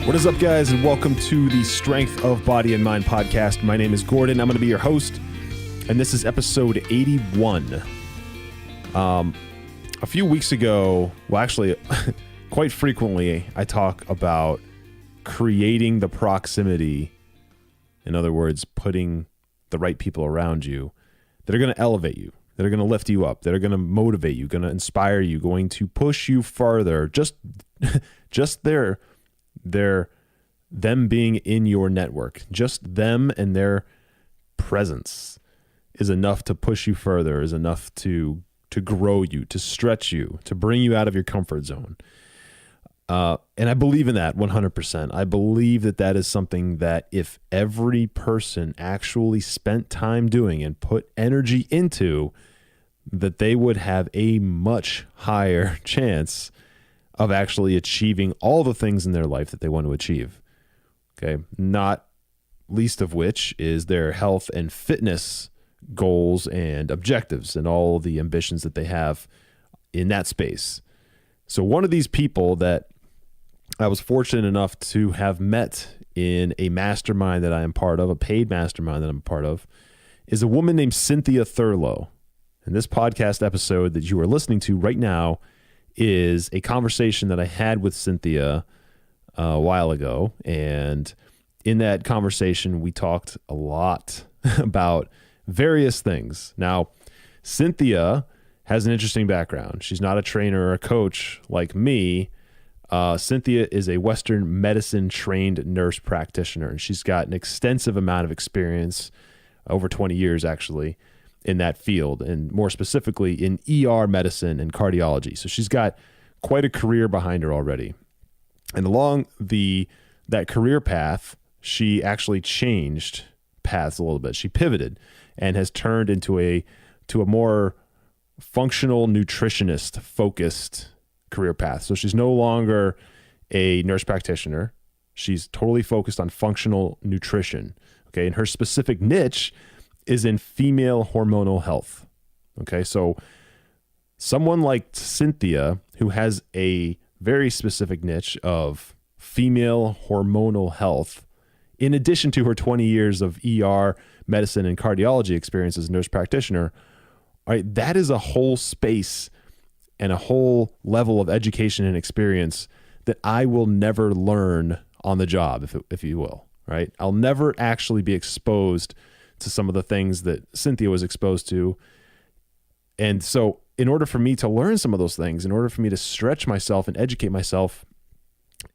What is up, guys, and welcome to the Strength of Body and Mind podcast. My name is Gordon. I'm going to be your host, and this is episode 81. A few weeks ago, well, actually, quite frequently, I talk about creating the proximity. In other words, putting the right people around you that are going to elevate you, that are going to lift you up, that are going to motivate you, going to inspire you, going to push you farther. Just them being in your network, just them and their presence is enough to push you further, is enough to grow you, to stretch you, to bring you out of your comfort zone. And I believe in that 100%. I believe that is something that if every person actually spent time doing and put energy into, that they would have a much higher chance of actually achieving all the things in their life that they want to achieve. Okay. Not least of which is their health and fitness goals and objectives and all the ambitions that they have in that space. So one of these people that I was fortunate enough to have met in a mastermind that I am part of, a paid mastermind that I'm a part of, is a woman named Cynthia Thurlow. And this podcast episode that you are listening to right now is a conversation that I had with Cynthia a while ago. And in that conversation, we talked a lot about various things. Now, Cynthia has an interesting background. She's not a trainer or a coach like me. Cynthia is a Western medicine trained nurse practitioner, and she's got an extensive amount of experience, over 20 years actually, in that field, and more specifically in ER medicine and cardiology. So she's got quite a career behind her already. And along that career path, she actually changed paths a little bit. She pivoted and has turned into a more functional nutritionist focused career path. So she's no longer a nurse practitioner. She's totally focused on functional nutrition. Okay. And her specific niche is in female hormonal health. Okay. So someone like Cynthia, who has a very specific niche of female hormonal health, in addition to her 20 years of ER medicine and cardiology experience as a nurse practitioner, all right, that is a whole space and a whole level of education and experience that I will never learn on the job, if you will, right? I'll never actually be exposed to some of the things that Cynthia was exposed to. And so in order for me to learn some of those things, in order for me to stretch myself and educate myself,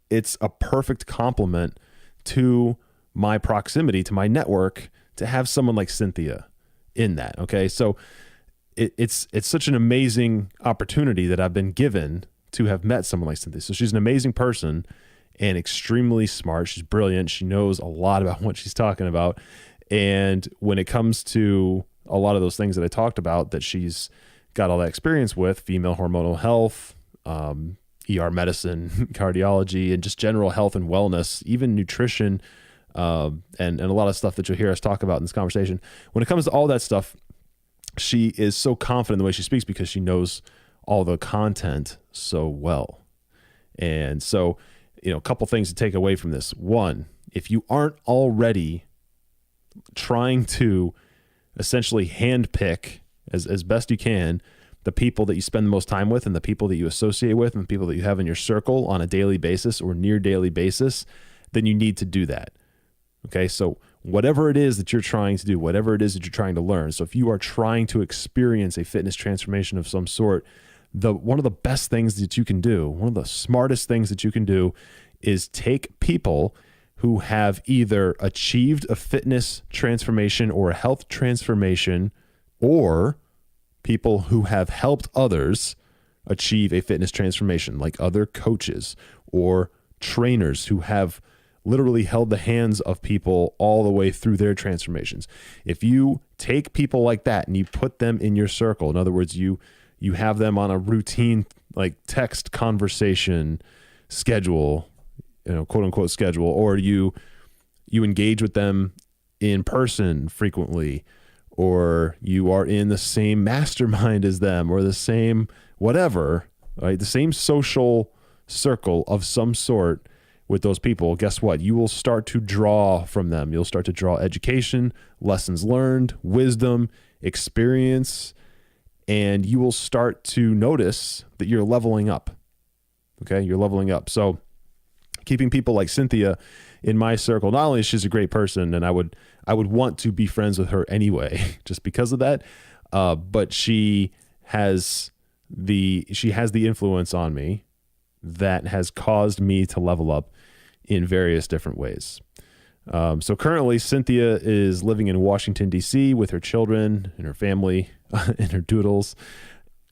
it's a perfect complement to my proximity, to my network, to have someone like Cynthia in that. Okay. So it's such an amazing opportunity that I've been given to have met someone like Cynthia. So she's an amazing person and extremely smart. She's brilliant. She knows a lot about what she's talking about. And when it comes to a lot of those things that I talked about that she's got all that experience with, female hormonal health, ER medicine, cardiology, and just general health and wellness, even nutrition, and a lot of stuff that you'll hear us talk about in this conversation. When it comes to all that stuff, she is so confident in the way she speaks because she knows all the content so well. And so, a couple things to take away from this. One, if you aren't already trying to essentially handpick as best you can the people that you spend the most time with and the people that you associate with and the people that you have in your circle on a daily basis or near daily basis, then you need to do that. Okay. So whatever it is that you're trying to do, whatever it is that you're trying to learn. So if you are trying to experience a fitness transformation of some sort, one of the best things that you can do, one of the smartest things that you can do is take people who have either achieved a fitness transformation or a health transformation, or people who have helped others achieve a fitness transformation, like other coaches or trainers who have literally held the hands of people all the way through their transformations. If you take people like that and you put them in your circle, in other words, you have them on a routine, like text conversation schedule, quote unquote schedule, or you engage with them in person frequently, or you are in the same mastermind as them, or the same whatever, right? The same social circle of some sort with those people, guess what? You will start to draw from them. You'll start to draw education, lessons learned, wisdom, experience, and you will start to notice that you're leveling up. Okay, you're leveling up. So keeping people like Cynthia in my circle, not only is she's a great person, and I would want to be friends with her anyway, just because of that, but she has the influence on me that has caused me to level up in various different ways. So currently, Cynthia is living in Washington, D.C. with her children and her family and her doodles.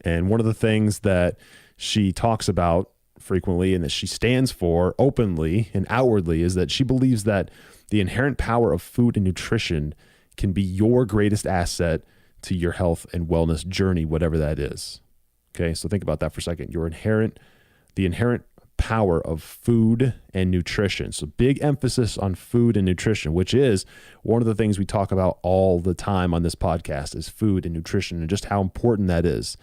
And one of the things that she talks about frequently and that she stands for openly and outwardly is that she believes that the inherent power of food and nutrition can be your greatest asset to your health and wellness journey, whatever that is. Okay, so think about that for a second. The inherent power of food and nutrition. So big emphasis on food and nutrition, which is one of the things we talk about all the time on this podcast, is food and nutrition and just how important that is.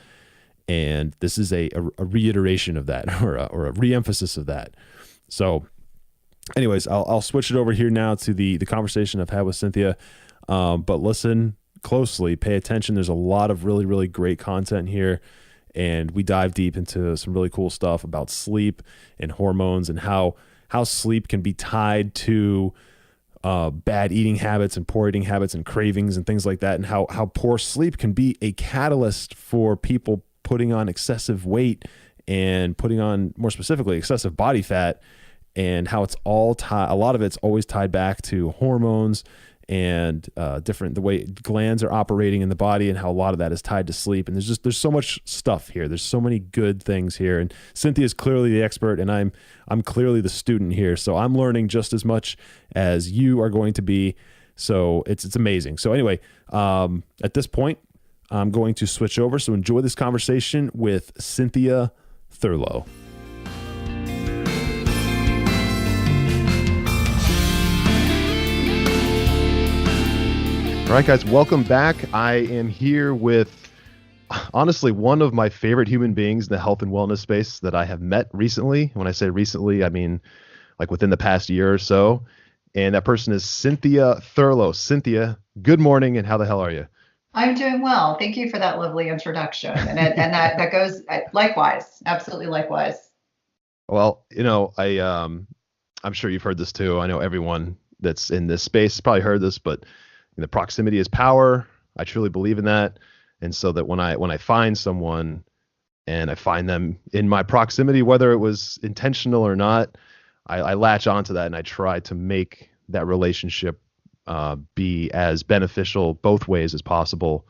And this is a reiteration of that, or a re-emphasis of that. So anyways, I'll switch it over here now to the conversation I've had with Cynthia. But listen closely, pay attention. There's a lot of really, really great content here. And we dive deep into some really cool stuff about sleep and hormones and how sleep can be tied to bad eating habits and poor eating habits and cravings and things like that, and how poor sleep can be a catalyst for people putting on excessive weight and putting on, more specifically, excessive body fat, and how it's all tied. A lot of it's always tied back to hormones and the way glands are operating in the body, and how a lot of that is tied to sleep. And there's so much stuff here. There's so many good things here. And Cynthia is clearly the expert, and I'm clearly the student here. So I'm learning just as much as you are going to be. So it's amazing. So anyway, at this point, I'm going to switch over. So enjoy this conversation with Cynthia Thurlow. All right, guys, welcome back. I am here with, honestly, one of my favorite human beings in the health and wellness space that I have met recently. When I say recently, I mean like within the past year or so. And that person is Cynthia Thurlow. Cynthia, good morning, and how the hell are you? I'm doing well. Thank you for that lovely introduction. And that goes likewise, absolutely likewise. Well, I'm sure you've heard this too. I know everyone that's in this space has probably heard this, but the proximity is power. I truly believe in that. And so that when I find someone and I find them in my proximity, whether it was intentional or not, I latch onto that and I try to make that relationship be as beneficial both ways as possible.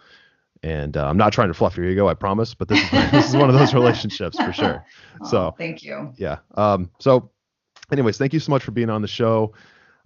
And I'm not trying to fluff your ego, I promise, but this is one of those relationships for sure. So thank you. Yeah. So anyways, thank you so much for being on the show.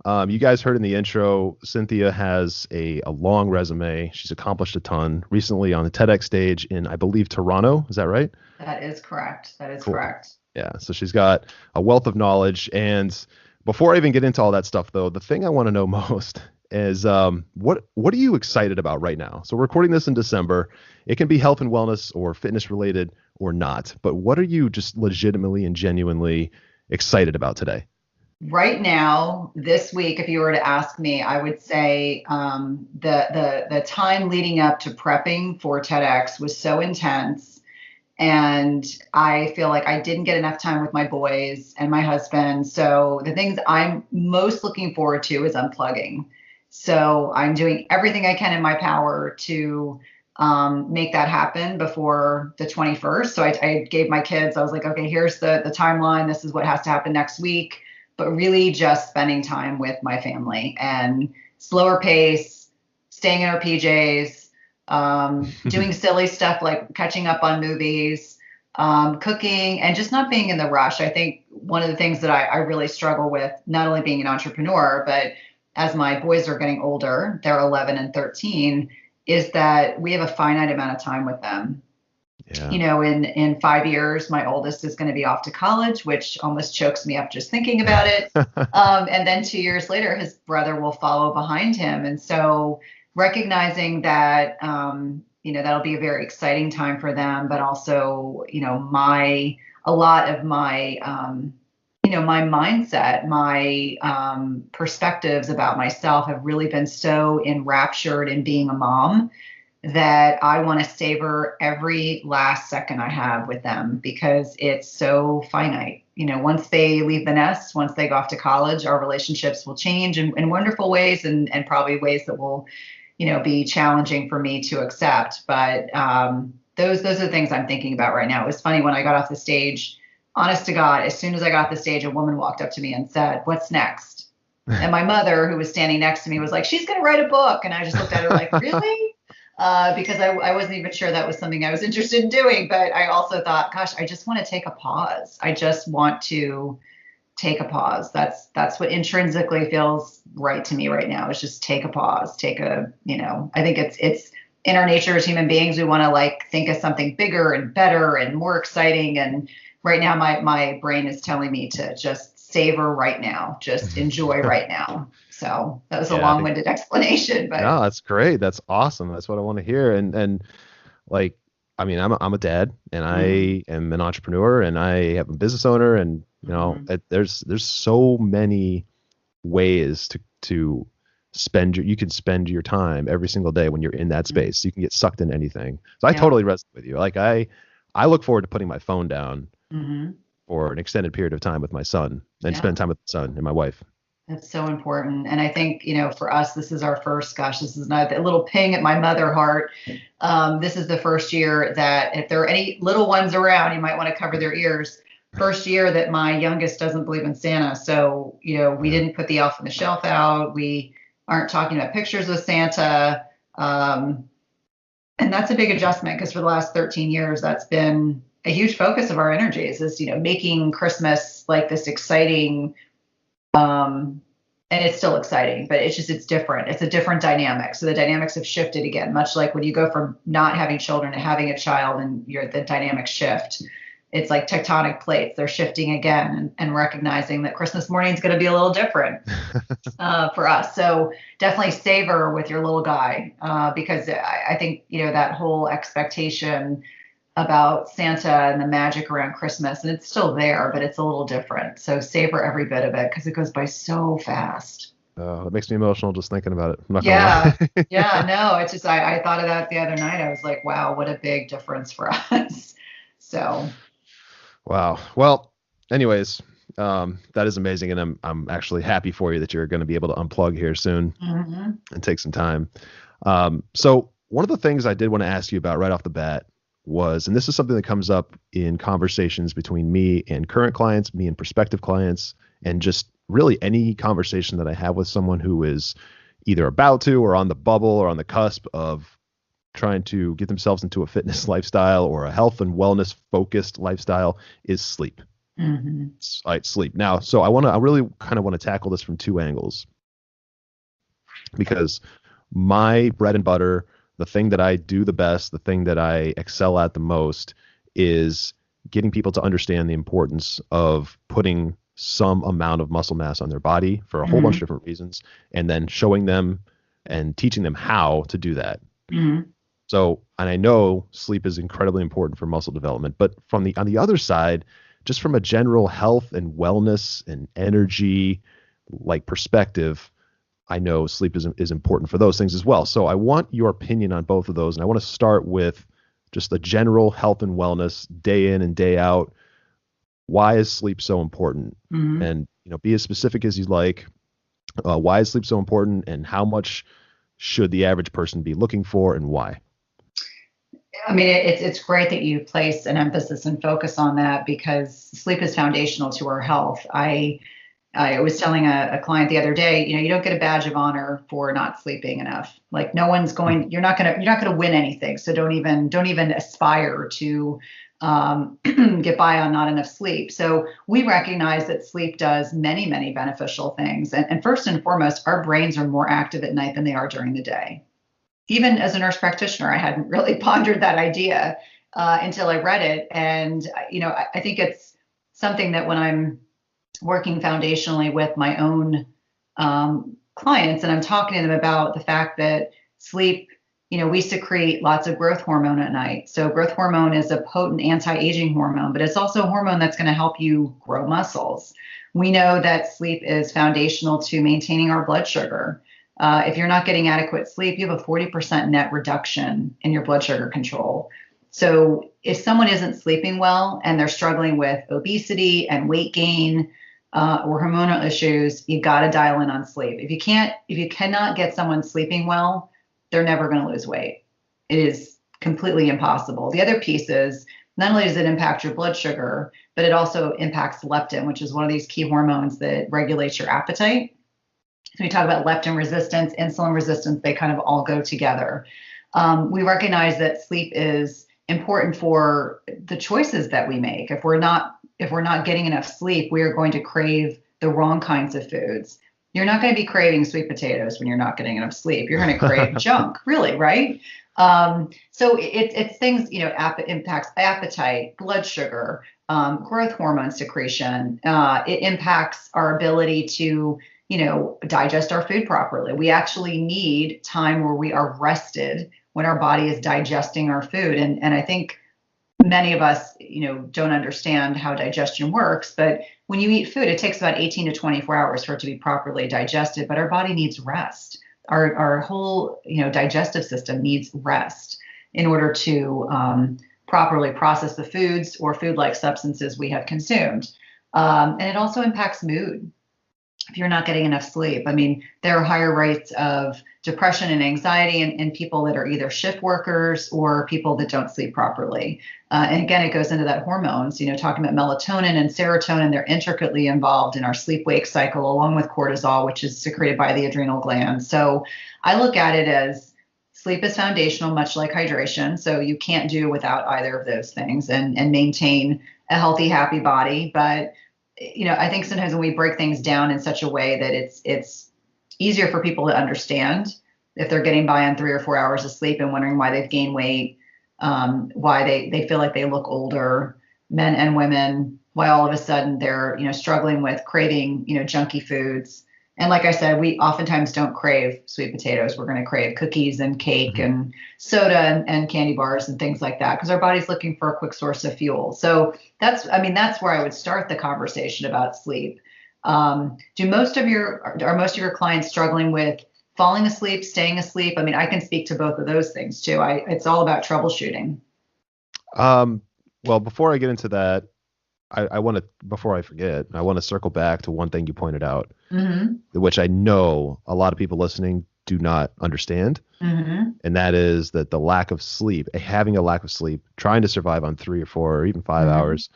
You guys heard in the intro, Cynthia has a long resume. She's accomplished a ton. Recently on the TEDx stage in, I believe, Toronto. Is that right? That is correct. That is cool. Correct. Yeah. So she's got a wealth of knowledge. And before I even get into all that stuff, though, the thing I want to know most is what are you excited about right now? So we're recording this in December. It can be health and wellness or fitness related or not. But what are you just legitimately and genuinely excited about today? Right now, this week, if you were to ask me, I would say the time leading up to prepping for TEDx was so intense. And I feel like I didn't get enough time with my boys and my husband. So the things I'm most looking forward to is unplugging. So I'm doing everything I can in my power to make that happen before the 21st. So I gave my kids, I was like, okay, here's the timeline. This is what has to happen next week. But really just spending time with my family and slower pace, staying in our PJs, doing silly stuff like catching up on movies, cooking, and just not being in the rush. I think one of the things that I really struggle with, not only being an entrepreneur, but as my boys are getting older, they're 11 and 13, is that we have a finite amount of time with them. Yeah. In 5 years, my oldest is going to be off to college, which almost chokes me up just thinking about it. And then 2 years later, his brother will follow behind him. And so recognizing that, that'll be a very exciting time for them, but also, a lot of my, my mindset, my perspectives about myself have really been so enraptured in being a mom that I want to savor every last second I have with them because it's so finite. Once they leave the nest, once they go off to college, our relationships will change in wonderful ways and probably ways that will, be challenging for me to accept. But those are the things I'm thinking about right now. It was funny when I got off the stage, honest to God, as soon as I got off the stage, a woman walked up to me and said, "What's next?" And my mother, who was standing next to me, was like, "She's going to write a book." And I just looked at her like, "Really?" Because I wasn't even sure that was something I was interested in doing. But I also thought, gosh, I just want to take a pause. I just want to take a pause. That's what intrinsically feels right to me right now, is just take a pause, I think it's in our nature as human beings. We want to like think of something bigger and better and more exciting. And right now my brain is telling me to just savor right now, just enjoy right now. So that was a Yeah. long-winded explanation, but No, that's great. That's awesome. That's what I want to hear. And like, I mean, I'm a dad, and mm, I am an entrepreneur, and I have a business owner, and mm, there's so many ways to you can spend your time every single day when you're in that mm, space. You can get sucked in anything. So I yeah. totally resonate with you. Like I look forward to putting my phone down Hmm. for an extended period of time with my son and Yeah. spend time with my son and my wife. That's so important. And I think, for us, this is our first, gosh, this is not a little ping at my mother heart. This is the first year that if there are any little ones around, you might want to cover their ears. First year that my youngest doesn't believe in Santa. So, we Yeah. didn't put the elf on the shelf out. We aren't talking about pictures of Santa. Um, and that's a big adjustment because for the last 13 years, that's been a huge focus of our energies is, making Christmas like this exciting, and it's still exciting, but it's different. It's a different dynamic. So the dynamics have shifted again, much like when you go from not having children to having a child and the dynamics shift. It's like tectonic plates. They're shifting again and recognizing that Christmas morning is going to be a little different for us. So definitely savor with your little guy because I think, that whole expectation about Santa and the magic around Christmas, and it's still there, but it's a little different. So savor every bit of it because it goes by so fast. It makes me emotional just thinking about it. I'm not gonna Yeah. lie. Yeah. No, it's just, I thought of that the other night. I was like, wow, what a big difference for us. So, Wow. Well, anyways, that is amazing, and I'm actually happy for you that you're going to be able to unplug here soon mhm. and take some time. So one of the things I did want to ask you about right off the bat was, and this is something that comes up in conversations between me and current clients, me and prospective clients, and just really any conversation that I have with someone who is either about to or on the bubble or on the cusp of trying to get themselves into a fitness lifestyle or a health and wellness focused lifestyle is sleep. Mhm. Sleep. Now, so I really kind of want to tackle this from two angles because my bread and butter, the thing that I do the best, the thing that I excel at the most is getting people to understand the importance of putting some amount of muscle mass on their body for a whole bunch of Mhm. different reasons, and then showing them and teaching them how to do that. Mhm. So, and I know sleep is incredibly important for muscle development, but on the other side, just from a general health and wellness and energy like perspective, I know sleep is important for those things as well. So I want your opinion on both of those, and I want to start with just the general health and wellness day in and day out. Why is sleep so important? Mhm. And be as specific as you like. Why is sleep so important, and how much should the average person be looking for, and why? I mean, it's great that you place an emphasis and focus on that because sleep is foundational to our health. I was telling a client the other day, you don't get a badge of honor for not sleeping enough. Like no one's going, you're not gonna win anything. So don't even aspire to get by on not enough sleep. So we recognize that sleep does many, many beneficial things. And first and foremost, our brains are more active at night than they are during the day. Even as a nurse practitioner, I hadn't really pondered that idea until I read it. And I think it's something that when I'm working foundationally with my own clients and I'm talking to them about the fact that sleep, we secrete lots of growth hormone at night. So growth hormone is a potent anti-aging hormone, but it's also a hormone that's going to help you grow muscles. We know that sleep is foundational to maintaining our blood sugar. If you're not getting adequate sleep, you have a 40% net reduction in your blood sugar control. So if someone isn't sleeping well and they're struggling with obesity and weight gain or hormonal issues, you got to dial in on sleep. If you cannot get someone sleeping well, they're never going to lose weight. It is completely impossible. The other piece is not only does it impact your blood sugar, but it also impacts leptin, which is one of these key hormones that regulates your appetite. So we talk about leptin resistance, insulin resistance, they kind of all go together. We recognize that sleep is important for the choices that we make. If we're not getting enough sleep, we are going to crave the wrong kinds of foods. You're not going to be craving sweet potatoes when you're not getting enough sleep. You're going to crave junk, really, right? So it's things, impacts appetite, blood sugar, growth hormone secretion. It impacts our ability to, digest our food properly. We actually need time where we are rested when our body is digesting our food. And I think many of us, don't understand how digestion works, but when you eat food, it takes about 18 to 24 hours for it to be properly digested, but our body needs rest. Our whole, digestive system needs rest in order to properly process the foods or food-like substances we have consumed. And it also impacts mood. If you're not getting enough sleep, there are higher rates of depression and anxiety in people that are either shift workers or people that don't sleep properly. And again, it goes into that hormones, talking about melatonin and serotonin, they're intricately involved in our sleep-wake cycle, along with cortisol, which is secreted by the adrenal gland. So I look at it as sleep is foundational, much like hydration. So you can't do without either of those things and maintain a healthy, happy body. But I think sometimes when we break things down in such a way that it's easier for people to understand if they're getting by on 3 or 4 hours of sleep and wondering why they've gained weight, why they feel like they look older, men and women, why all of a sudden they're, struggling with craving, junky foods. And like I said, we oftentimes don't crave sweet potatoes. We're going to crave cookies and cake and soda and candy bars and things like that because our body's looking for a quick source of fuel. So that's where I would start the conversation about sleep. Are most of your clients struggling with falling asleep, staying asleep? I can speak to both of those things too. It's all about troubleshooting. Well, before I get into that, before I forget, I want to circle back to one thing you pointed out, which I know a lot of people listening do not understand. And that is that the lack of sleep, having a lack of sleep, trying to survive on 3 or 4 or even 5 hours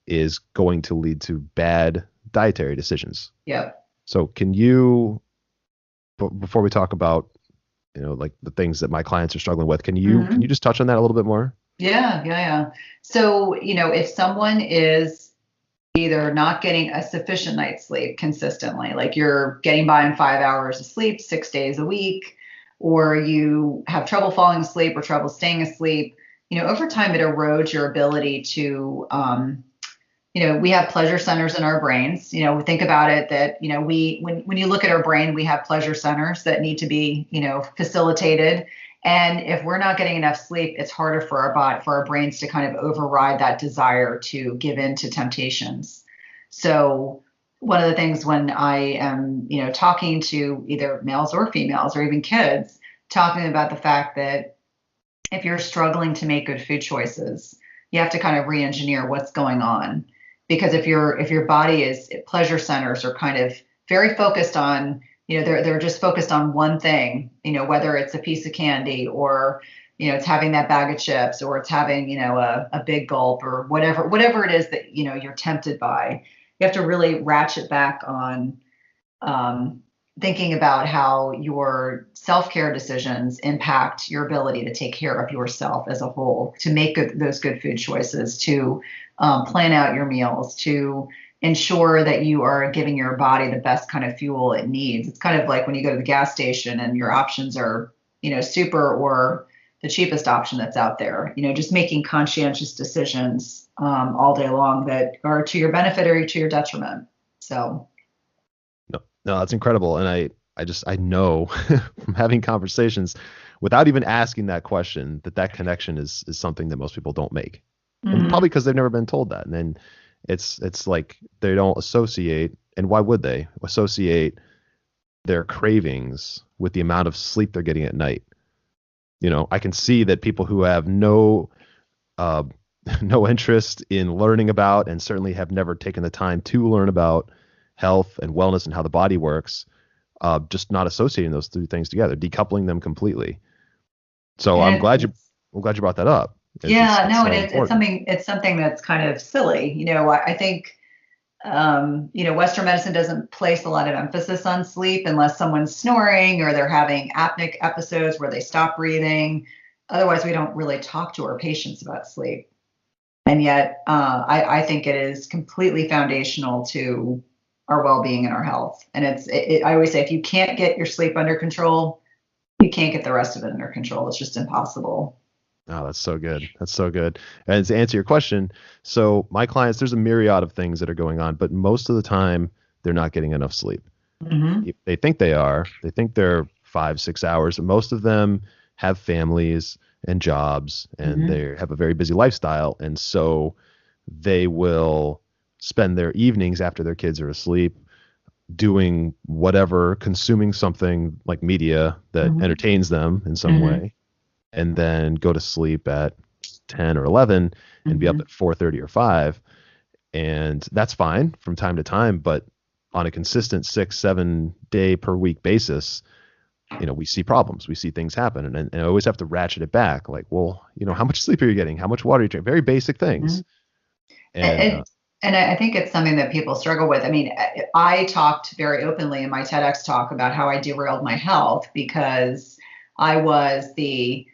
is going to lead to bad dietary decisions. Yep. So can you, before we talk about, like the things that my clients are struggling with, can you just touch on that a little bit more? Yeah. So, if someone is either not getting a sufficient night's sleep consistently, like you're getting by on 5 hours of sleep 6 days a week, or you have trouble falling asleep or trouble staying asleep, over time it erodes your ability to, we have pleasure centers in our brains. Think about it that, when you look at our brain, we have pleasure centers that need to be, facilitated. And if we're not getting enough sleep, it's harder for our brains to kind of override that desire to give in to temptations. So one of the things when I am, talking to either males or females or even kids, talking about the fact that if you're struggling to make good food choices, you have to kind of re-engineer what's going on. Because if your body is pleasure centers are kind of very focused on, they're just focused on one thing, whether it's a piece of candy or, it's having that bag of chips or it's having, a big gulp or whatever it is that, you're tempted by. You have to really ratchet back on thinking about how your self-care decisions impact your ability to take care of yourself as a whole, to make those good food choices, to plan out your meals, to ensure that you are giving your body the best kind of fuel it needs. It's kind of like when you go to the gas station and your options are, super or the cheapest option that's out there, just making conscientious decisions all day long that are to your benefit or to your detriment. So. No, that's incredible. And I know from having conversations without even asking that question that that connection is something that most people don't make. And Hmm. probably because they've never been told that. And then it's like they don't associate, and why would they associate their cravings with the amount of sleep they're getting at night? I can see that people who have uh, no interest in learning about, and certainly have never taken the time to learn about health and wellness and how the body works, just not associating those two things together, decoupling them completely. So And I'm glad you brought that up. yeah, It's no, and so important. it's something that's kind of silly. I think Western medicine doesn't place a lot of emphasis on sleep unless someone's snoring or they're having apneic episodes where they stop breathing. Otherwise, we don't really talk to our patients about sleep. And yet, I think it is completely foundational to our well-being and our health. And I always say, if you can't get your sleep under control, you can't get the rest of it under control. It's just impossible. Oh, that's so good. That's so good. And to answer your question, so my clients, there's a myriad of things that are going on, but most of the time they're not getting enough sleep. Hmm. They think they are. They think they're 5, 6 hours. But most of them have families and jobs, and Hmm. they have a very busy lifestyle. And so they will spend their evenings after their kids are asleep doing whatever, consuming something like media that Hmm. entertains them in some Hmm. way, and then go to sleep at 10 or 11 and be up Hmm. at 4:30 or 5. And that's fine from time to time, but on a consistent 6, 7 day per week basis, we see problems, we see things happen. And I always have to ratchet it back. Like, well, how much sleep are you getting? How much water are you drinking? Very basic Hmm. things. And And I think it's something that people struggle with. I mean, I talked very openly in my TEDx talk about how I derailed my health because I was the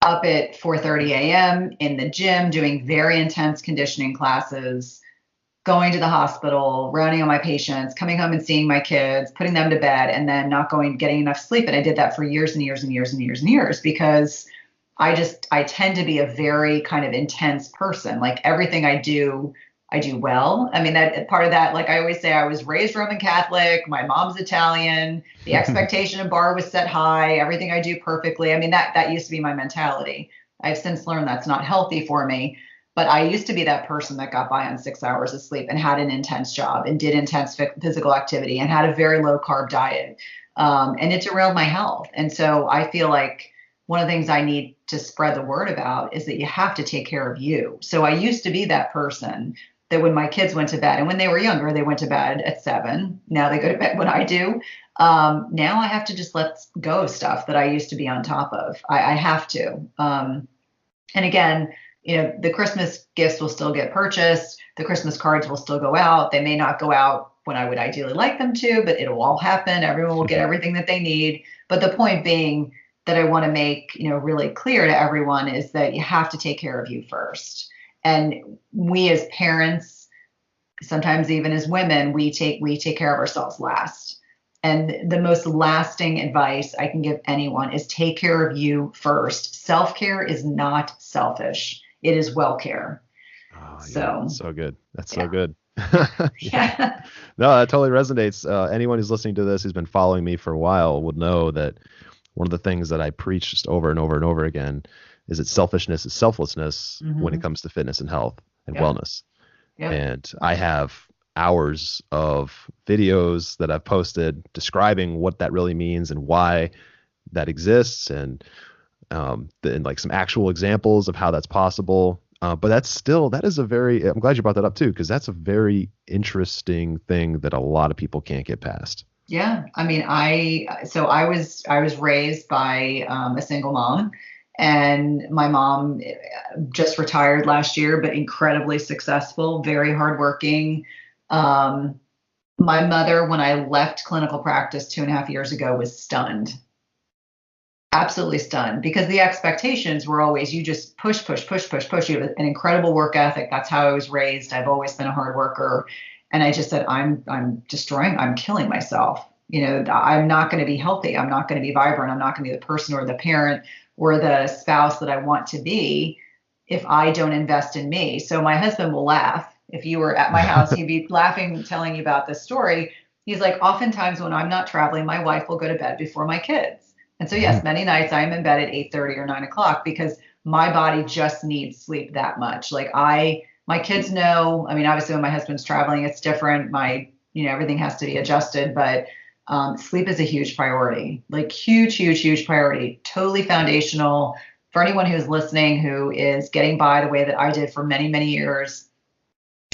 up at 4:30 a.m. in the gym doing very intense conditioning classes, going to the hospital, rounding on my patients, coming home and seeing my kids, putting them to bed, and then not getting enough sleep. And I did that for years and years and years and years and years because I tend to be a very kind of intense person. Like everything I do well. I mean, that part of that, like I always say, I was raised Roman Catholic. My mom's Italian. The expectation of bar was set high. Everything I do perfectly. I mean, that used to be my mentality. I've since learned that's not healthy for me. But I used to be that person that got by on 6 hours of sleep and had an intense job and did intense physical activity and had a very low carb diet. And it derailed my health. And so I feel like one of the things I need to spread the word about is that you have to take care of you. So I used to be that person that when my kids went to bed, and when they were younger, they went to bed at 7. Now they go to bed when I do. Now I have to just let go of stuff that I used to be on top of. I have to. And again, the Christmas gifts will still get purchased. The Christmas cards will still go out. They may not go out when I would ideally like them to, but it'll all happen. Everyone will get everything that they need. But the point being that I want to make, really clear to everyone is that you have to take care of you first. And we as parents, sometimes even as women, we take care of ourselves last. And the most lasting advice I can give anyone is take care of you first. Self care is not selfish, it is well care. oh yeah, So, so good. That's so yeah. good. Yeah. Yeah. No, that totally resonates. Anyone who's listening to this who's been following me for a while would know that one of the things that I preach just over and over and over again is that selfishness is selflessness when it Hmm. comes to fitness and health and Yep. wellness. Yep. And I have hours of videos that I've posted describing what that really means and why that exists, and like some actual examples of how that's possible. But that is a very, I'm glad you brought that up too, because that's a very interesting thing that a lot of people can't get past. Yeah. I mean, I was raised by a single mom, and my mom just retired last year, but incredibly successful, very hardworking. Um, my mother, when I left clinical practice 2.5 years ago, was stunned, absolutely stunned, because the expectations were always you just push, push, push, push, push. You have an incredible work ethic. That's how I was raised. I've always been a hard worker. And I just said, I'm killing myself. I'm not going to be healthy. I'm not going to be vibrant. I'm not going to be the person or the parent or the spouse that I want to be if I don't invest in me. So my husband will laugh. If you were at my house, he'd be laughing, telling you about this story. He's like, oftentimes when I'm not traveling, my wife will go to bed before my kids. And so, yes, many nights I am in bed at 8:30 or 9 o'clock because my body just needs sleep that much. My kids know, I mean, obviously when my husband's traveling, it's different. Everything has to be adjusted, but sleep is a huge priority, like huge, huge, huge priority, totally foundational for anyone who's listening, who is getting by the way that I did for many, many years.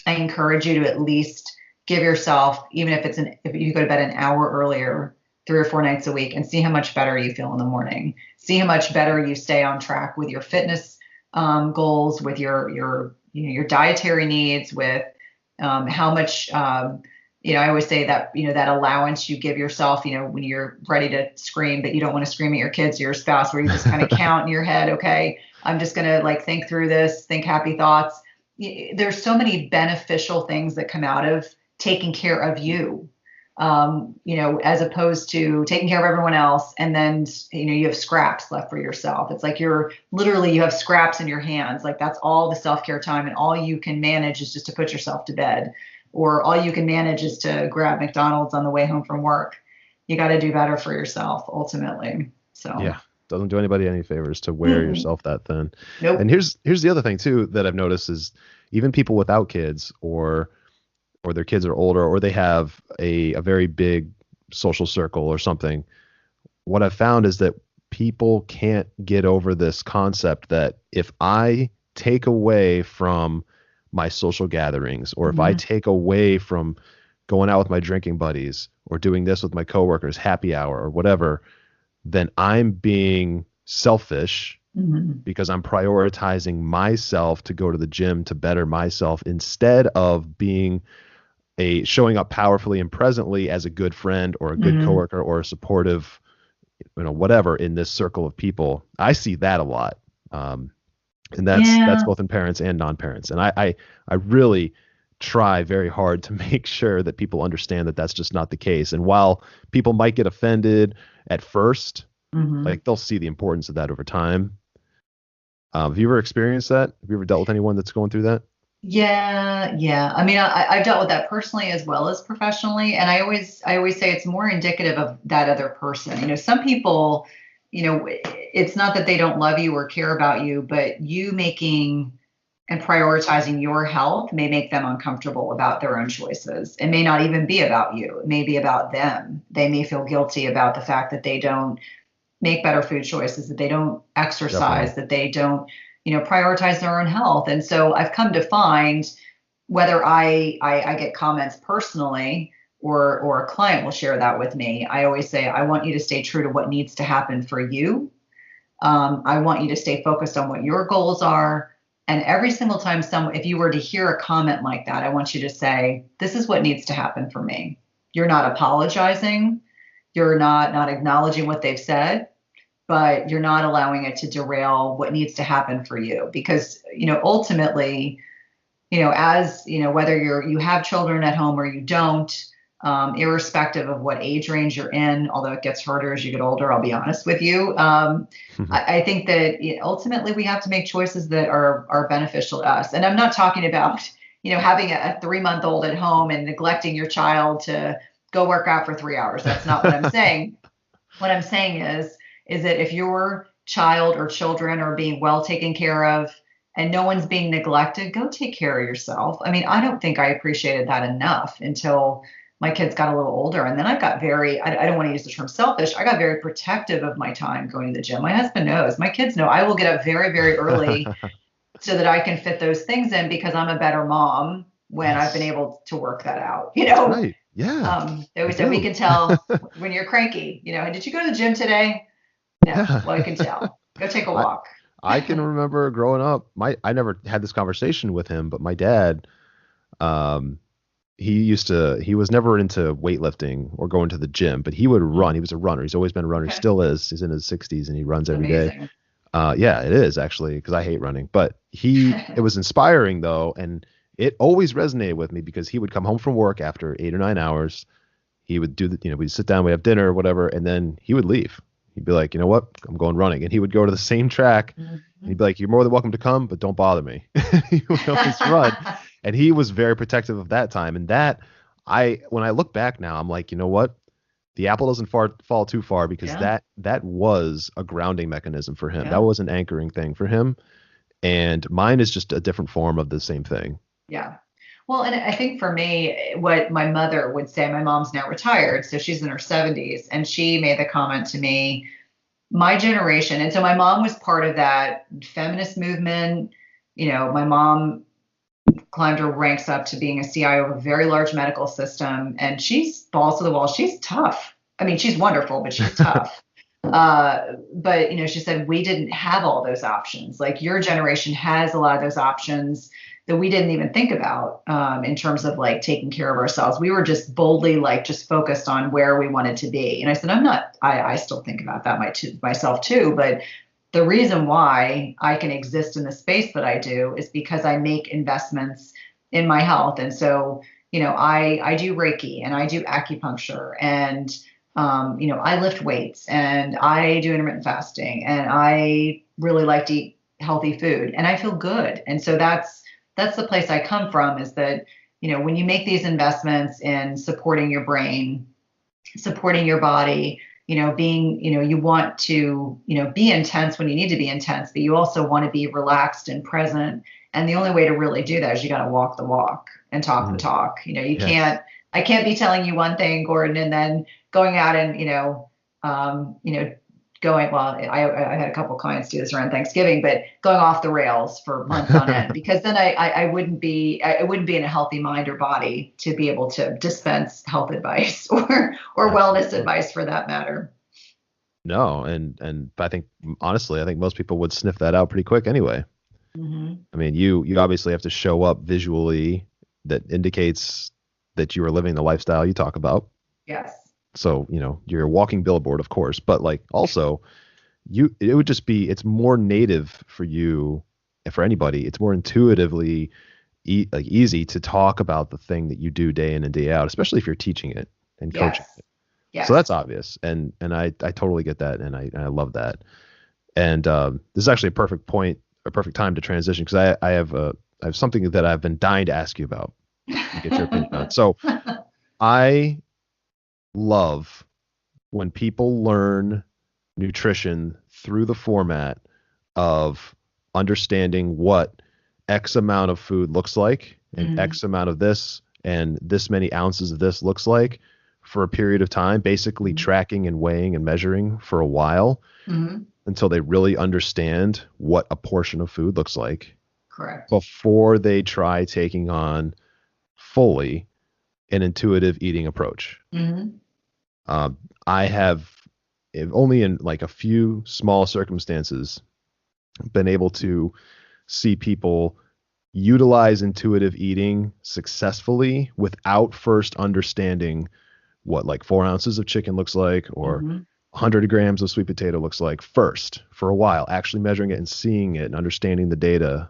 I encourage you to at least give yourself, even if you go to bed an hour earlier, 3 or 4 nights a week, and see how much better you feel in the morning. See how much better you stay on track with your fitness goals, with your dietary needs, with how much. I always say that that allowance you give yourself, when you're ready to scream, but you don't want to scream at your kids or your spouse, where you just kind of count in your head, okay, I'm just gonna like think through this, think happy thoughts. There's so many beneficial things that come out of taking care of you, as opposed to taking care of everyone else. And then, you have scraps left for yourself. It's like you have scraps in your hands. Like that's all the self-care time. And all you can manage is just to put yourself to bed, or all you can manage is to grab McDonald's on the way home from work. You got to do better for yourself ultimately. So, Yeah. Doesn't do anybody any favors to wear mm-mm. yourself that thin. And Nope. here's the other thing too that I've noticed is even people without kids or their kids are older or they have a very big social circle or something. What I've found is that people can't get over this concept that if I take away from my social gatherings or if I Mm-hmm. take away from going out with my drinking buddies or doing this with my coworkers, happy hour or whatever, then I'm being selfish Mm-hmm. because I'm prioritizing myself to go to the gym to better myself instead of being a showing up powerfully and presently as a good friend or a good Mm-hmm. coworker or a supportive, whatever in this circle of people. I see that a lot. And that's Yeah. both in parents and non-parents. And I really try very hard to make sure that people understand that that's just not the case. And while people might get offended at first, Mm-hmm. like they'll see the importance of that over time. Have you ever experienced that? Have you ever dealt with anyone that's going through that? Yeah, yeah. I mean, I've dealt with that personally as well as professionally, and I always say it's more indicative of that other person. Some people, it's not that they don't love you or care about you, but you making and prioritizing your health may make them uncomfortable about their own choices. It may not even be about you. It may be about them. They may feel guilty about the fact that they don't make better food choices, that they don't Definitely. exercise, that they don't, prioritize their own health. And so I've come to find, whether I get comments personally or a client will share that with me, I always say, I want you to stay true to what needs to happen for you. I want you to stay focused on what your goals are. And every single time if you were to hear a comment like that, I want you to say, this is what needs to happen for me. You're not apologizing. You're not acknowledging what they've said, but you're not allowing it to derail what needs to happen for you. Because, ultimately, as whether you have children at home or you don't, irrespective of what age range you're in, although it gets harder as you get older, I'll be honest with you. I think that ultimately we have to make choices that are beneficial to us. And I'm not talking about having a 3-month old at home and neglecting your child to go work out for 3 hours. That's not what I'm saying. What I'm saying is that if your child or children are being well taken care of and no one's being neglected, go take care of yourself. I mean, I don't think I appreciated that enough until my kids got a little older. And then I got I don't want to use the term selfish. I got very protective of my time going to the gym. My husband knows, my kids know I will get up very, very early so that I can fit those things in because I'm a better mom when I've been Yes, able to work that out. that's right. Yeah, They I always say we do. can tell when you're cranky. Did you go to the gym today? No. Yeah. Well, I can tell. Go take a I walk. I can remember growing up, I never had this conversation with him, but my dad, um, he was never into weightlifting or going to the gym, but he would run. He was a runner. He's always been a runner. He Okay. still is. He's in his 60s and he runs It's every day. amazing. Yeah, it is actually because I hate running, but it was inspiring though. And it always resonated with me because he would come home from work after 8 or 9 hours. He would we'd sit down, we'd have dinner or whatever, and then he would leave. He'd be like, you know what? I'm going running. And he would go to the same track and he'd Mhm. be like, you're more than welcome to come, but don't bother me. He would always run. And he was very protective of that time. And that when I look back now, I'm like, you know what? The apple doesn't fall too far, because Yeah. that was a grounding mechanism for him. That Yeah. was an anchoring thing for him. And mine is just a different form of the same thing. Yeah. Well, and I think for me, what my mother would say, my mom's now retired, so she's in her 70s, and she made the comment to me, my generation, and so my mom was part of that feminist movement. My mom climbed her ranks up to being a CIO of a very large medical system, and she's balls to the wall. She's tough. I mean, she's wonderful, but she's tough. But she said we didn't have all those options. Like your generation has a lot of those options that we didn't even think about in terms of like taking care of ourselves. We were just boldly like just focused on where we wanted to be. And I said, I'm not. I still think about that myself too, but the reason why I can exist in the space that I do is because I make investments in my health. And so, I do Reiki and I do acupuncture and, I lift weights and I do intermittent fasting and I really like to eat healthy food and I feel good. And so that's the place I come from is that, when you make these investments in supporting your brain, supporting your body, being, you want to, be intense when you need to be intense, but you also want to be relaxed and present. And the only way to really do that is you got to walk the walk and talk the Mhm. talk. You Yeah. I can't be telling you one thing, Gordon, and then going out and, going, well, I had a couple of clients do this around Thanksgiving, but going off the rails for months on end, because then I wouldn't be in a healthy mind or body to be able to dispense health advice or wellness Absolutely. advice for that matter. No, and I think honestly, I think most people would sniff that out pretty quick anyway. Hmm. I mean, you obviously have to show up visually that indicates that you are living the lifestyle you talk about. Yes. So, you're a walking billboard, of course, but like also it would just be, it's more native for you and for anybody. It's more intuitively like easy to talk about the thing that you do day in and day out, especially if you're teaching it and coaching Yes. it. So that's Yes. obvious. And I totally get that. And I love that. And this is actually a perfect time to transition, because I have something that I've been dying to ask you about and get your opinion on. So I love when people learn nutrition through the format of understanding what X amount of food looks like and Hmm. X amount of this and this many ounces of this looks like for a period of time, basically tracking and weighing and measuring for a while Hmm. until they really understand what a portion of food looks like Correct. before they try taking on fully an intuitive eating approach. Hmm. Uh, I have only in like a few small circumstances been able to see people utilize intuitive eating successfully without first understanding what like 4 ounces of chicken looks like or Hmm. 100 grams of sweet potato looks like first for a while, actually measuring it and seeing it and understanding the data,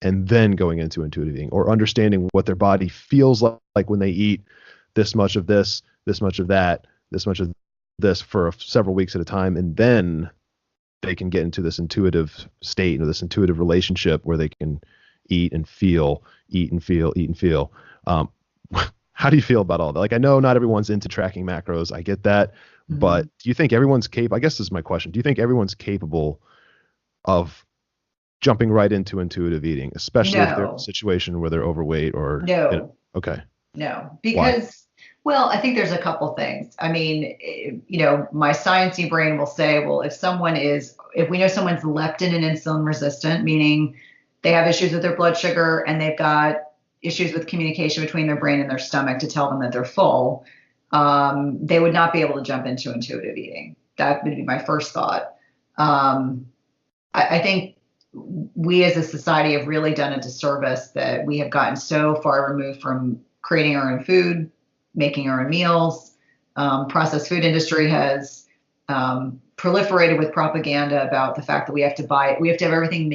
and then going into intuitive eating or understanding what their body feels like when they eat this much of this much of that, this much of this for several weeks at a time. And then they can get into this intuitive state or this intuitive relationship where they can eat and feel, eat and feel, eat and feel. Um, how do you feel about all that? Like, I know not everyone's into tracking macros. I get that. But Hmm. do you think everyone's capable? I guess this is my question. Do you think everyone's capable of jumping right into intuitive eating, especially if they're in a No, situation where they're overweight or, no, okay. no, Why? because, well, I think there's a couple things. I mean, my sciencey brain will say, well, if we know someone's leptin and insulin resistant, meaning they have issues with their blood sugar and they've got issues with communication between their brain and their stomach to tell them that they're full, they would not be able to jump into intuitive eating. That would be my first thought. Um, I think we as a society have really done a disservice that we have gotten so far removed from creating our own food, making our own meals. Processed food industry has proliferated with propaganda about the fact that we have to buy it. We have to have everything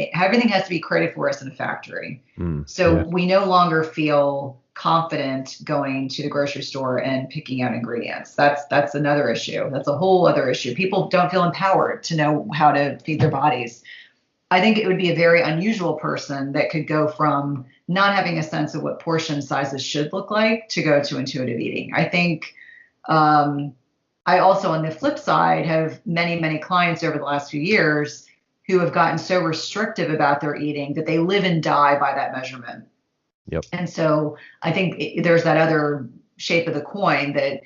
has to be created for us in a factory. So Yeah. we no longer feel confident going to the grocery store and picking out ingredients. That's another issue. That's a whole other issue. People don't feel empowered to know how to feed their bodies. I think it would be a very unusual person that could go from not having a sense of what portion sizes should look like to go to intuitive eating. I think um, I also, on the flip side, have many, many clients over the last few years who have gotten so restrictive about their eating that they live and die by that measurement. Yep. And so I think there's that other shape of the coin that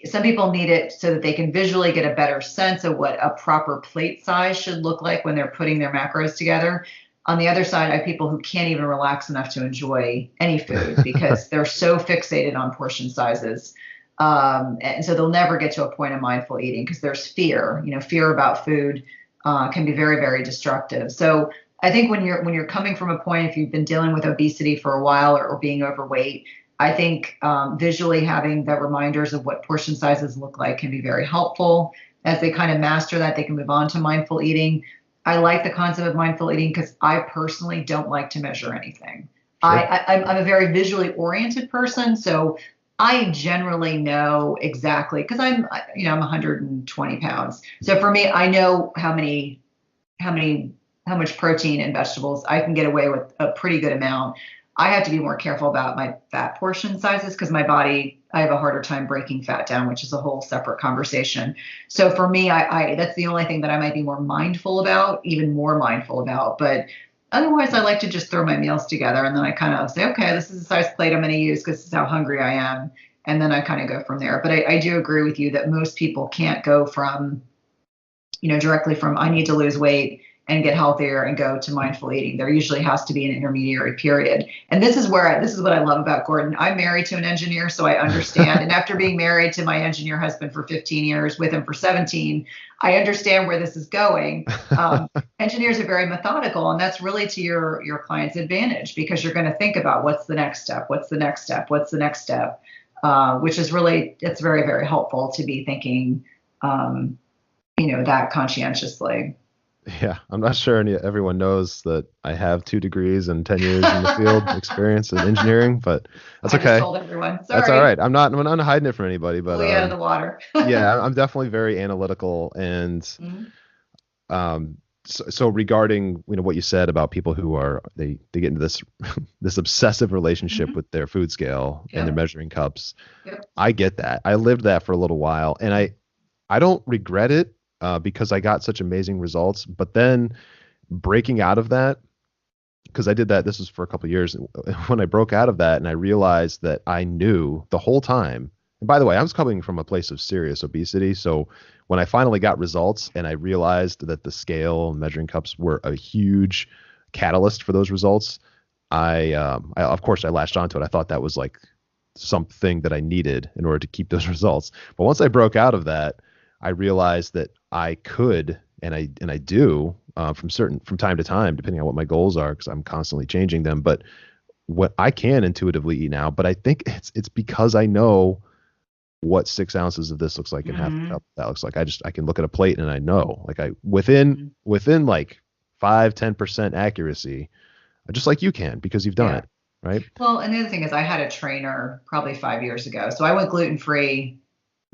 some people need it so that they can visually get a better sense of what a proper plate size should look like when they're putting their macros together. On the other side, I have people who can't even relax enough to enjoy any food because they're so fixated on portion sizes. And so they'll never get to a point of mindful eating because there's fear. Fear about food can be very, very destructive. So I think when you're coming from a point, if you've been dealing with obesity for a while or being overweight, I think visually having the reminders of what portion sizes look like can be very helpful. As they kind of master that, they can move on to mindful eating. I like the concept of mindful eating because I personally don't like to measure anything. Sure. I'm a very visually oriented person, so I generally know exactly because I'm 120 pounds. So for me, I know how much protein and vegetables. I can get away with a pretty good amount. I have to be more careful about my fat portion sizes because my body, I have a harder time breaking fat down, which is a whole separate conversation. So for me, I that's the only thing that I might be more mindful about, even more mindful about. But otherwise, I like to just throw my meals together and then I kind of say, okay, this is the size plate I'm going to use because this is how hungry I am. And then I kind of go from there. But I do agree with you that most people can't go from, directly from I need to lose weight and get healthier and go to mindful eating. There usually has to be an intermediary period. And this is what I love about Gordon. I'm married to an engineer, so I understand. And after being married to my engineer husband for 15 years, with him for 17, I understand where this is going. Engineers are very methodical, and that's really to your client's advantage because you're going to think about what's the next step, what's the next step, what's the next step, which is really, it's very, very helpful to be thinking, that conscientiously. Yeah, I'm not sure everyone knows that I have 2 degrees and 10 years in the field experience in engineering, but that's I okay. just told everyone. That's all Sorry. right. I'm not hiding it from anybody, but Fully out of the water. yeah, I'm definitely very analytical and Mhm. so regarding what you said about people who are they get into this this obsessive relationship Mhm. with their food scale and their Yep. measuring cups. Yep. I get that. I lived that for a little while and I don't regret it because I got such amazing results. But then breaking out of that, because I did that, this was for a couple of years. When I broke out of that and I realized that I knew the whole time, and by the way, I was coming from a place of serious obesity. So when I finally got results and I realized that the scale and measuring cups were a huge catalyst for those results, I of course I latched onto it. I thought that was like something that I needed in order to keep those results. But once I broke out of that, I realized that I could and I do from time to time, depending on what my goals are, because I'm constantly changing them. But what I can intuitively eat now, but I think it's because I know what 6 ounces of this looks like and half a Mhm. cup that looks like. I can look at a plate and I know, like within like 5-10% accuracy, just like you can because you've done Yeah. it, right? Well, and the other thing is I had a trainer probably 5 years ago. So I went gluten free.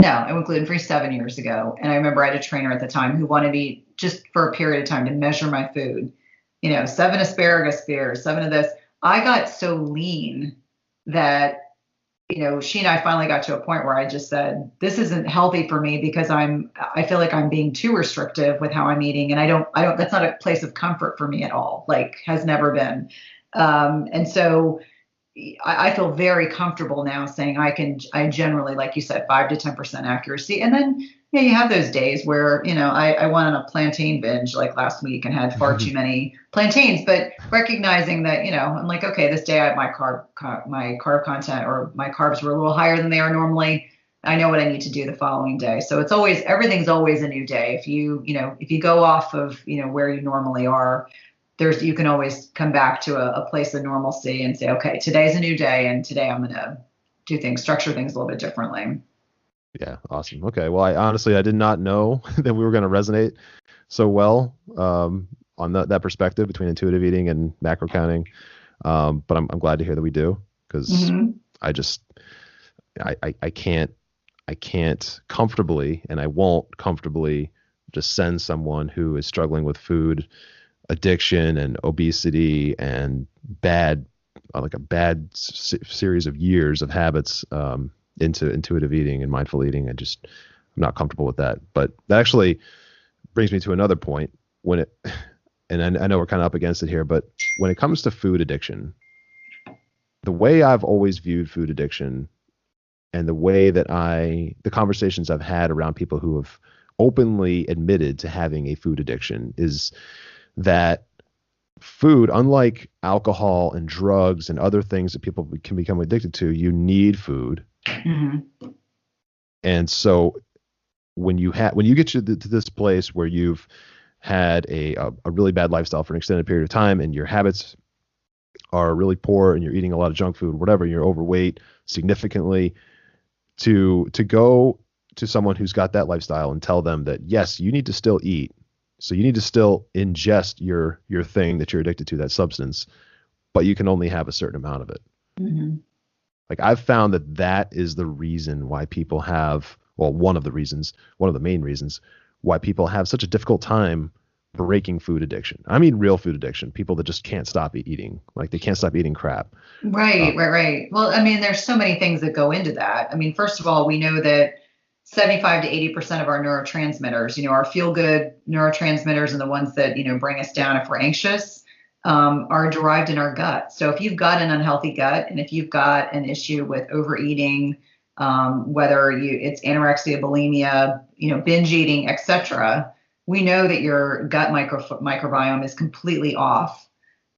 No, I went gluten free 7 years ago. And I remember I had a trainer at the time who wanted me just for a period of time to measure my food. 7 asparagus spears, 7 of this. I got so lean that she and I finally got to a point where I just said, this isn't healthy for me because I feel like I'm being too restrictive with how I'm eating. And that's not a place of comfort for me at all, like has never been. And so I feel very comfortable now saying I generally, like you said, 5 to 10% accuracy. And then, you have those days where, I went on a plantain binge like last week and had far too many plantains, but recognizing that, I'm like, okay, this day my carb content or my carbs were a little higher than they are normally. I know what I need to do the following day. So everything's always a new day. If you go off of, where you normally are, you can always come back to a place of normalcy and say, okay, today's a new day, and today I'm going to structure things a little bit differently. Yeah, awesome. Okay, well, I did not know that we were going to resonate so well on that perspective between intuitive eating and macro counting. But I'm glad to hear that we do because Mm-hmm. I just I can't comfortably and I won't comfortably just send someone who is struggling with food addiction and obesity and bad, like a bad series of years of habits into intuitive eating and mindful eating. I'm not comfortable with that. But that actually brings me to another point when it, and I know we're kind of up against it here, but when it comes to food addiction, the way I've always viewed food addiction and the way that the conversations I've had around people who have openly admitted to having a food addiction is that food, unlike alcohol and drugs and other things that people can become addicted to, you need food. Mm-hmm. And so when you get to this place where you've had a really bad lifestyle for an extended period of time and your habits are really poor and you're eating a lot of junk food, whatever, you're overweight significantly, to go to someone who's got that lifestyle and tell them that, yes, you need to still eat. So you need to still ingest your thing that you're addicted to, that substance, but you can only have a certain amount of it. Mm-hmm. Like I've found that is the reason why people have, well, one of the main reasons why people have such a difficult time breaking food addiction. I mean, real food addiction, people that just can't stop eating, like they can't stop eating crap. Right. Well, I mean, there's so many things that go into that. I mean, first of all, we know that 75 to 80% of our neurotransmitters, our feel good neurotransmitters and the ones that, bring us down if we're anxious, are derived in our gut. So if you've got an unhealthy gut and if you've got an issue with overeating, whether it's anorexia, bulimia, binge eating, etc., we know that your gut microbiome is completely off,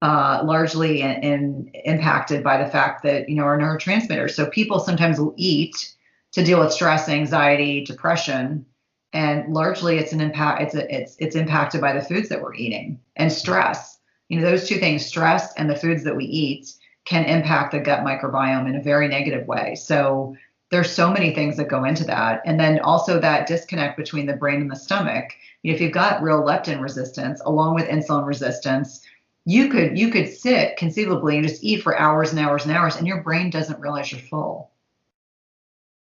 largely impacted by the fact that our neurotransmitters. So people sometimes will eat to deal with stress, anxiety, depression, and largely it's impacted by the foods that we're eating and stress. Those two things, stress and the foods that we eat, can impact the gut microbiome in a very negative way. So there's so many things that go into that. And then also that disconnect between the brain and the stomach. If you've got real leptin resistance along with insulin resistance, you could sit conceivably and just eat for hours and hours and hours, and your brain doesn't realize you're full.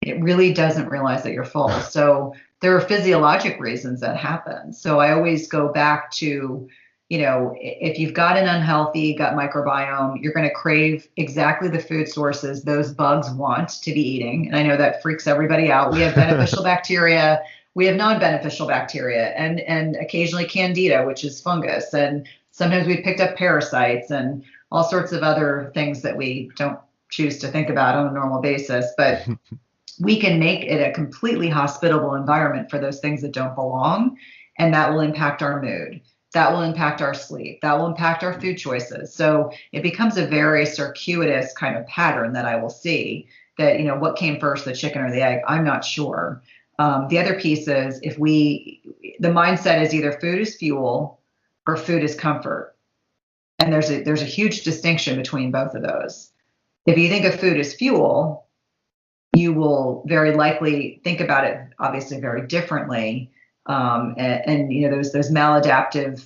It really doesn't realize that you're full. So there are physiologic reasons that happen. So I always go back to, if you've got an unhealthy gut microbiome, you're going to crave exactly the food sources those bugs want to be eating. And I know that freaks everybody out. We have beneficial bacteria, we have non-beneficial bacteria, and occasionally candida, which is fungus. And sometimes we've picked up parasites and all sorts of other things that we don't choose to think about on a normal basis. But we can make it a completely hospitable environment for those things that don't belong. And that will impact our mood. That will impact our sleep. That will impact our food choices. So it becomes a very circuitous kind of pattern that I will see that, what came first, the chicken or the egg? I'm not sure. The other piece is the mindset is either food is fuel or food is comfort. And there's a huge distinction between both of those. If you think of food as fuel, you will very likely think about it obviously very differently. Those maladaptive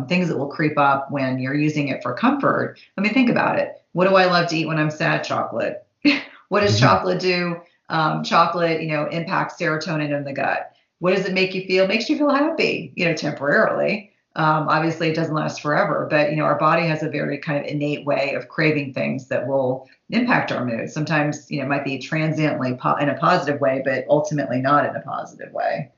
things that will creep up when you're using it for comfort. I mean, think about it. What do I love to eat when I'm sad? Chocolate. What does chocolate do? Chocolate, impacts serotonin in the gut. What does it make you feel? It makes you feel happy, temporarily. Obviously, it doesn't last forever, but our body has a very kind of innate way of craving things that will impact our mood. Sometimes, it might be transiently in a positive way, but ultimately not in a positive way.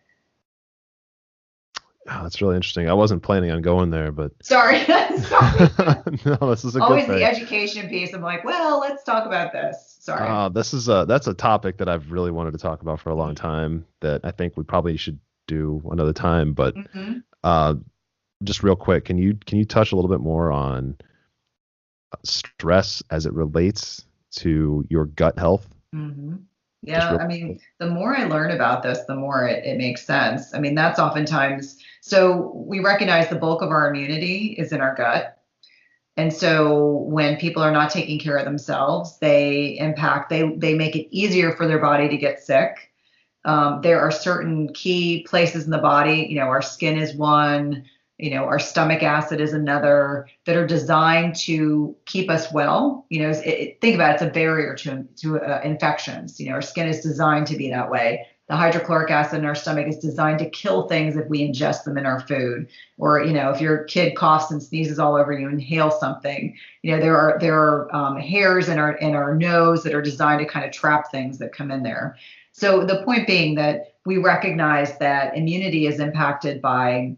Oh, that's really interesting. I wasn't planning on going there, but sorry. No, this is always good thing. The education piece. I'm like, well, let's talk about this. Sorry. That's a topic that I've really wanted to talk about for a long time that I think we probably should do another time. But just real quick, can you touch a little bit more on stress as it relates to your gut health? Mm-hmm. Yeah, I mean, the more I learn about this, the more it makes sense. I mean, that's oftentimes, so we recognize the bulk of our immunity is in our gut. And so when people are not taking care of themselves, they make it easier for their body to get sick. There are certain key places in the body, our skin is one, our stomach acid is another, that are designed to keep us well. Think about it, it's a barrier to infections. Our skin is designed to be that way. the hydrochloric acid in our stomach is designed to kill things if we ingest them in our food. Or, if your kid coughs and sneezes all over you, inhale something. There are hairs in our nose that are designed to kind of trap things that come in there. So the point being that we recognize that immunity is impacted by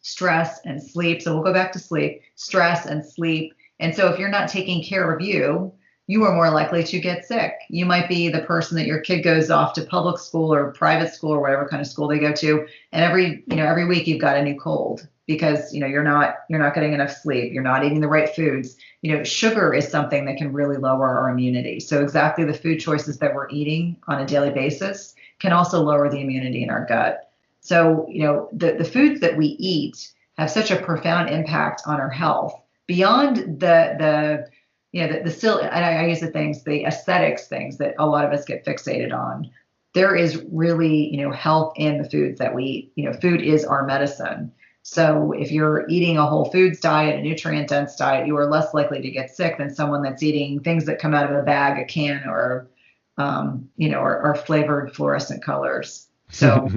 stress and sleep. So we'll go back to sleep, stress and sleep. And so if you're not taking care of you, you are more likely to get sick. You might be the person that your kid goes off to public school or private school or whatever kind of school they go to, and every week you've got a new cold because you're not getting enough sleep, you're not eating the right foods. Sugar is something that can really lower our immunity. So exactly the food choices that we're eating on a daily basis can also lower the immunity in our gut. So the foods that we eat have such a profound impact on our health beyond the I use the aesthetics things that a lot of us get fixated on. There is really, health in the foods that we eat. Food is our medicine. So if you're eating a whole foods diet, a nutrient dense diet, you are less likely to get sick than someone that's eating things that come out of a bag, a can, or flavored fluorescent colors. So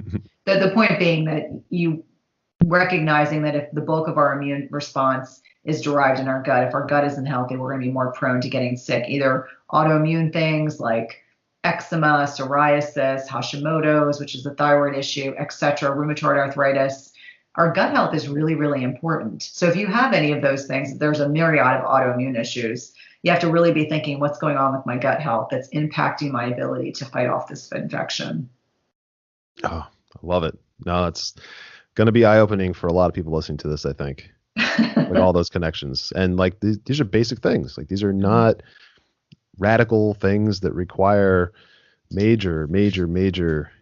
the point being that you recognizing that if the bulk of our immune response is derived in our gut. If our gut isn't healthy, we're going to be more prone to getting sick, either autoimmune things like eczema, psoriasis, Hashimoto's, which is a thyroid issue, etc., rheumatoid arthritis. Our gut health is really, really important. So if you have any of those things, there's a myriad of autoimmune issues. You have to really be thinking, what's going on with my gut health that's impacting my ability to fight off this infection? Oh, I love it. No, it's going to be eye-opening for a lot of people listening to this, I think. Like all those connections. And like these are basic things. Like these are not radical things that require major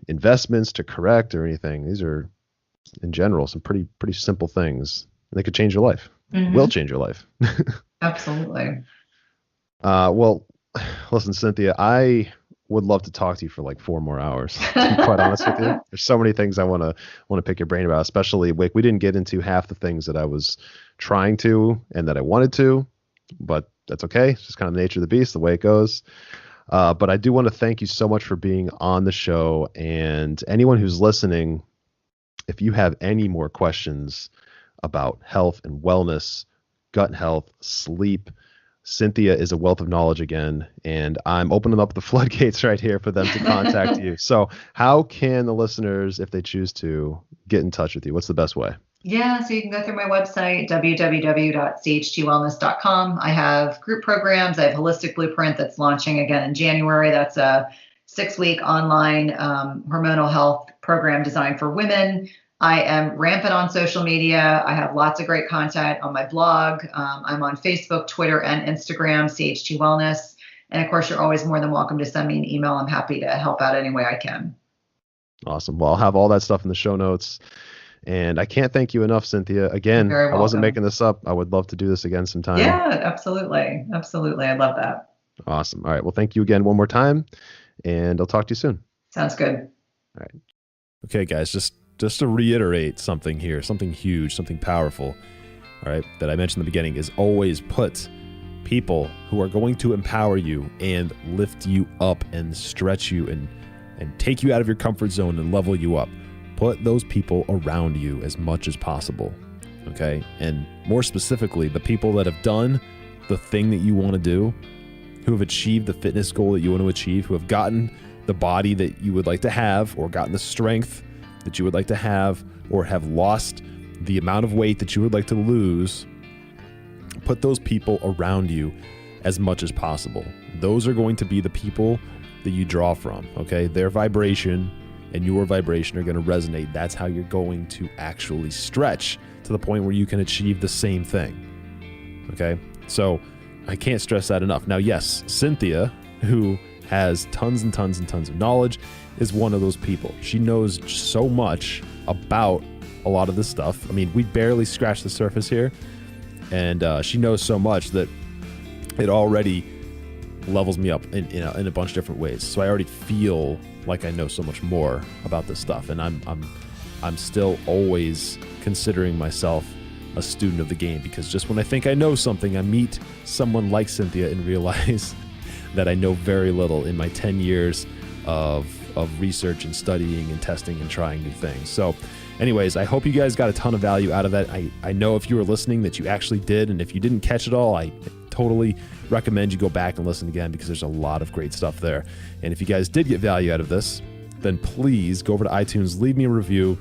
investments to correct or anything. These are in general some pretty simple things. And they could change your life. Will change your life. Absolutely. Well, listen, Cynthia, I would love to talk to you for like 4 more hours, to be quite honest with you. There's so many things I want to pick your brain about, especially we didn't get into half the things that I was trying to and that I wanted to, but that's okay. It's just kind of the nature of the beast, the way it goes. But I do want to thank you so much for being on the show, and anyone who's listening, if you have any more questions about health and wellness, gut health, sleep, Cynthia is a wealth of knowledge again, and I'm opening up the floodgates right here for them to contact you. So how can the listeners, if they choose to, get in touch with you? What's the best way? Yeah, so you can go through my website, www.chtwellness.com. I have group programs. I have Holistic Blueprint that's launching again in January. That's a 6-week online hormonal health program designed for women. I am rampant on social media. I have lots of great content on my blog. I'm on Facebook, Twitter, and Instagram, CHT Wellness. And of course, you're always more than welcome to send me an email. I'm happy to help out any way I can. Awesome. Well, I'll have all that stuff in the show notes. And I can't thank you enough, Cynthia. Again, I wasn't making this up. I would love to do this again sometime. Yeah, absolutely. Absolutely. I love that. Awesome. All right. Well, thank you again one more time, and I'll talk to you soon. Sounds good. All right. Okay, guys, just to reiterate something here, something huge, something powerful, all right, that I mentioned in the beginning, is always put people who are going to empower you and lift you up and stretch you and take you out of your comfort zone and level you up. Put those people around you as much as possible, okay? And more specifically, the people that have done the thing that you want to do, who have achieved the fitness goal that you want to achieve, who have gotten the body that you would like to have, or gotten the strength that you would like to have, or have lost the amount of weight that you would like to lose. Put those people around you as much as possible. Those are going to be the people that you draw from, okay? Their vibration and your vibration are going to resonate. That's how you're going to actually stretch to the point where you can achieve the same thing, okay? So I can't stress that enough. Now, yes, Cynthia, who has tons and tons and tons of knowledge, is one of those people. She knows so much about a lot of this stuff. I mean, we barely scratched the surface here, and she knows so much that it already levels me up in a bunch of different ways. So I already feel like I know so much more about this stuff, and I'm still always considering myself a student of the game, because just when I think I know something, I meet someone like Cynthia and realize that I know very little in my 10 years of of research and studying and testing and trying new things. So anyways, I hope you guys got a ton of value out of that. I know if you were listening that you actually did, and if you didn't catch it all, I totally recommend you go back and listen again, because there's a lot of great stuff there. And if you guys did get value out of this, then please go over to iTunes, leave me a review,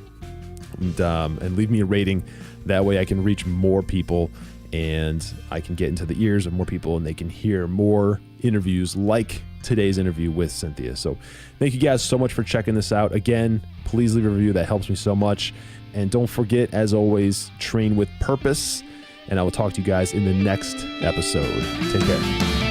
and leave me a rating. That way I can reach more people, and I can get into the ears of more people, and they can hear more interviews like today's interview with Cynthia. So thank you guys so much for checking this out. Again, please leave a review. That helps me so much. And don't forget, as always, train with purpose. And I will talk to you guys in the next episode. Take care.